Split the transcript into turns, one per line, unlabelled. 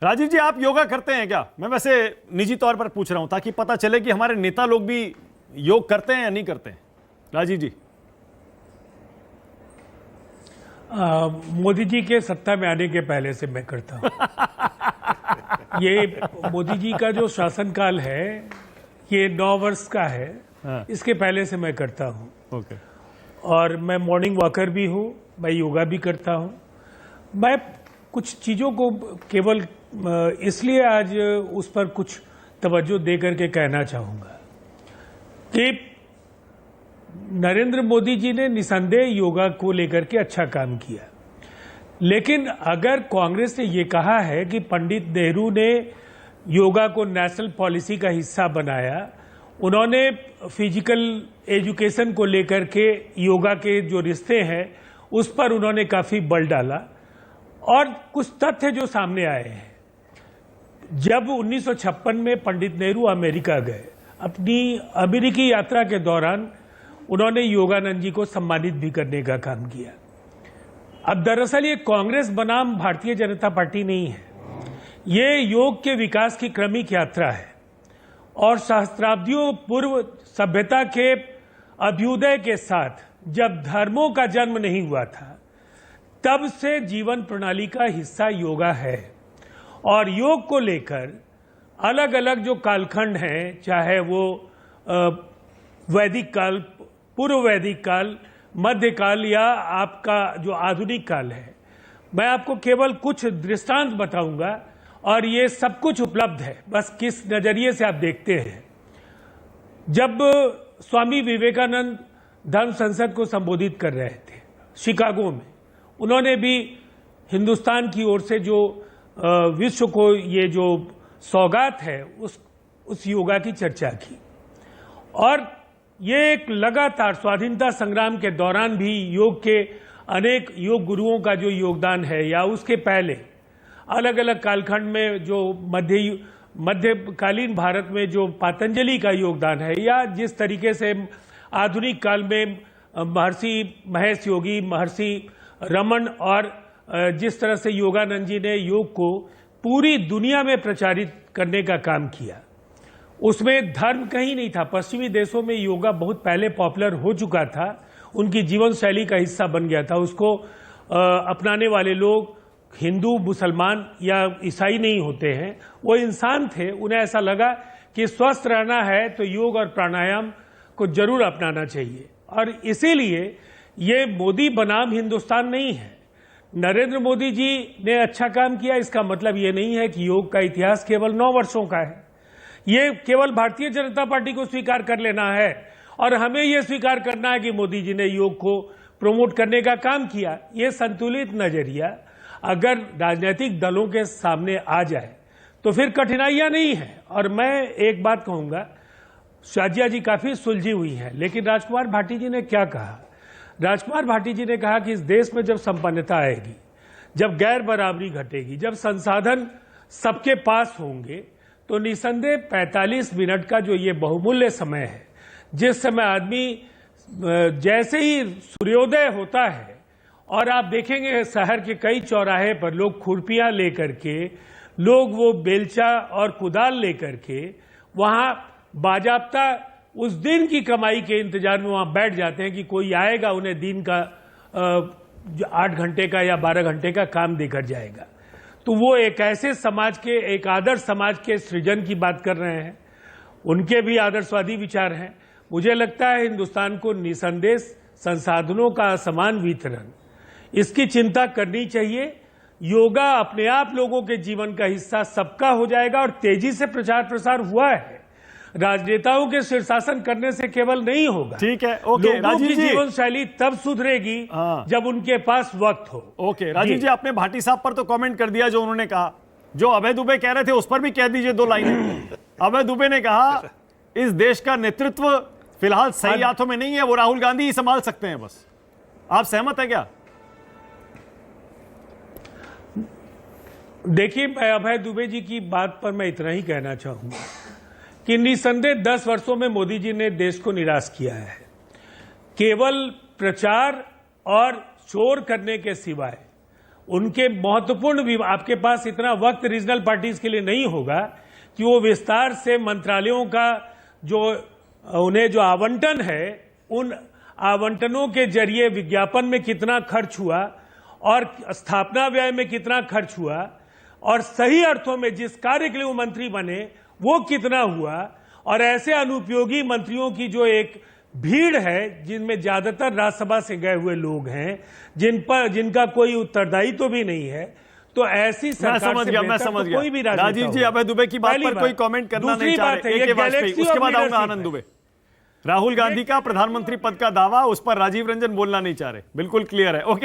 राजीव जी, आप योगा करते हैं क्या? मैं वैसे निजी तौर पर पूछ रहा हूं ताकि पता चले कि हमारे नेता लोग भी योग करते हैं या नहीं करते हैं। राजीव जी।
मोदी जी के सत्ता में आने के पहले से मैं करता हूं। ये मोदी जी का जो शासनकाल है ये 9 वर्ष का है।
हाँ।
इसके पहले से मैं करता हूं।
ओके।
और मैं मॉर्निंग वॉकर भी हूं, मैं योगा भी करता हूं। मैं कुछ चीज़ों को केवल इसलिए आज उस पर कुछ तवज्जो दे करके कहना चाहूँगा कि नरेंद्र मोदी जी ने निसंदेह योगा को लेकर के अच्छा काम किया, लेकिन अगर कांग्रेस ने ये कहा है कि पंडित नेहरू ने योगा को नेशनल पॉलिसी का हिस्सा बनाया, उन्होंने फिजिकल एजुकेशन को लेकर के योगा के जो रिश्ते हैं उस पर उन्होंने काफ़ी बल डाला, और कुछ तथ्य जो सामने आए हैं। जब 1956 में पंडित नेहरू अमेरिका गए, अपनी अमेरिकी यात्रा के दौरान उन्होंने योगानंद जी को सम्मानित भी करने का काम किया। अब दरअसल ये कांग्रेस बनाम भारतीय जनता पार्टी नहीं है, ये योग के विकास की क्रमिक यात्रा है। और सहस्त्राब्दियों पूर्व सभ्यता के अभ्युदय के साथ जब धर्मों का जन्म नहीं हुआ था, तब से जीवन प्रणाली का हिस्सा योगा है। और योग को लेकर अलग अलग जो कालखंड हैं, चाहे वो वैदिक काल, पूर्व वैदिक काल, मध्यकाल या आपका जो आधुनिक काल है, मैं आपको केवल कुछ दृष्टांत बताऊंगा और ये सब कुछ उपलब्ध है, बस किस नजरिए से आप देखते हैं। जब स्वामी विवेकानंद धर्म संसद को संबोधित कर रहे थे शिकागो में, उन्होंने भी हिंदुस्तान की ओर से जो विश्व को ये जो सौगात है उस योगा की चर्चा की। और ये एक लगातार स्वाधीनता संग्राम के दौरान भी योग के अनेक योग गुरुओं का जो योगदान है, या उसके पहले अलग अलग कालखंड में जो मध्यकालीन भारत में जो पतंजलि का योगदान है, या जिस तरीके से आधुनिक काल में महर्षि महेश योगी, महर्षि रमन, और जिस तरह से योगानंद जी ने योग को पूरी दुनिया में प्रचारित करने का काम किया, उसमें धर्म कहीं नहीं था। पश्चिमी देशों में योगा बहुत पहले पॉपुलर हो चुका था, उनकी जीवन शैली का हिस्सा बन गया था। उसको अपनाने वाले लोग हिंदू, मुसलमान या ईसाई नहीं होते हैं, वो इंसान थे। उन्हें ऐसा लगा कि स्वस्थ रहना है तो योग और प्राणायाम को जरूर अपनाना चाहिए। और इसीलिए ये मोदी बनाम हिंदुस्तान नहीं है। नरेंद्र मोदी जी ने अच्छा काम किया, इसका मतलब ये नहीं है कि योग का इतिहास केवल 9 वर्षों का है। ये केवल भारतीय जनता पार्टी को स्वीकार कर लेना है, और हमें ये स्वीकार करना है कि मोदी जी ने योग को प्रमोट करने का काम किया। ये संतुलित नजरिया अगर राजनीतिक दलों के सामने आ जाए तो फिर कठिनाइयां नहीं है। और मैं एक बात कहूंगा, शाजिया जी काफी सुलझी हुई हैं, लेकिन राजकुमार भाटी जी ने क्या कहा? राजकुमार भाटी जी ने कहा कि इस देश में जब संपन्नता आएगी, जब गैर बराबरी घटेगी, जब संसाधन सबके पास होंगे, तो निसंदेह 45 मिनट का जो ये बहुमूल्य समय है, जिस समय आदमी जैसे ही सूर्योदय होता है, और आप देखेंगे शहर के कई चौराहे पर लोग खुरपियां लेकर के, लोग वो बेलचा और कुदाल लेकर के वहां बाजाबता उस दिन की कमाई के इंतजार में वहां बैठ जाते हैं कि कोई आएगा, उन्हें दिन का 8 घंटे का या 12 घंटे का काम देकर जाएगा। तो वो एक ऐसे समाज के, एक आदर्श समाज के सृजन की बात कर रहे हैं। उनके भी आदर्शवादी विचार हैं। मुझे लगता है हिंदुस्तान को निसंदेह संसाधनों का समान वितरण, इसकी चिंता करनी चाहिए। योगा अपने आप लोगों के जीवन का हिस्सा सबका हो जाएगा, और तेजी से प्रचार प्रसार हुआ है। राजनेताओं के शीर्षासन करने से केवल नहीं होगा।
ठीक है, ओके।
लोगों की जीवन शैली तब सुधरेगी जब उनके पास वक्त हो।
ओके राजीव जी, आपने भाटी साहब पर तो कमेंट कर दिया जो उन्होंने कहा। जो अभय दुबे कह रहे थे उस पर भी कह दीजिए 2 लाइनें। अभय दुबे ने कहा इस देश का नेतृत्व फिलहाल सही हाथों में नहीं है, वो राहुल गांधी ही संभाल सकते हैं बस। आप सहमत है क्या?
देखिए, अभय दुबे जी की बात पर मैं इतना ही कहना चाहूंगा कि निसंदेह 10 वर्षों में मोदी जी ने देश को निराश किया है। केवल प्रचार और शोर करने के सिवाय उनके महत्वपूर्ण आपके पास इतना वक्त रीजनल पार्टीज के लिए नहीं होगा कि वो विस्तार से मंत्रालयों का जो उन्हें जो आवंटन है, उन आवंटनों के जरिए विज्ञापन में कितना खर्च हुआ और स्थापना व्यय में कितना खर्च हुआ और सही अर्थों में जिस कार्य के लिए वो मंत्री बने वो कितना हुआ, और ऐसे अनुपयोगी मंत्रियों की जो एक भीड़ है जिनमें ज्यादातर राज्यसभा से गए हुए लोग हैं, जिनका कोई उत्तरदायित्व भी नहीं है, तो ऐसी सरकार
समझ
से
गया, मैं
बेहतर
समझ
तो
गया।
कोई भी राजनेता
राजीव जी
होगा।
अभय दुबे की बात
पहली
पर कोई कमेंट करना नहीं
दूसरी
चाह
बात है,
रहे।
ये
AK वाजपेयी,
गैलेक्सी
उसके
ऑफ
बाद आऊंगा
लीडरशिप
आनंद
है।
दुबे। राहुल गांधी का प्रधानमंत्री पद का दावा, उस पर राजीव रंजन बोलना नहीं चाह रहे। बिल्कुल क्लियर है। ओके।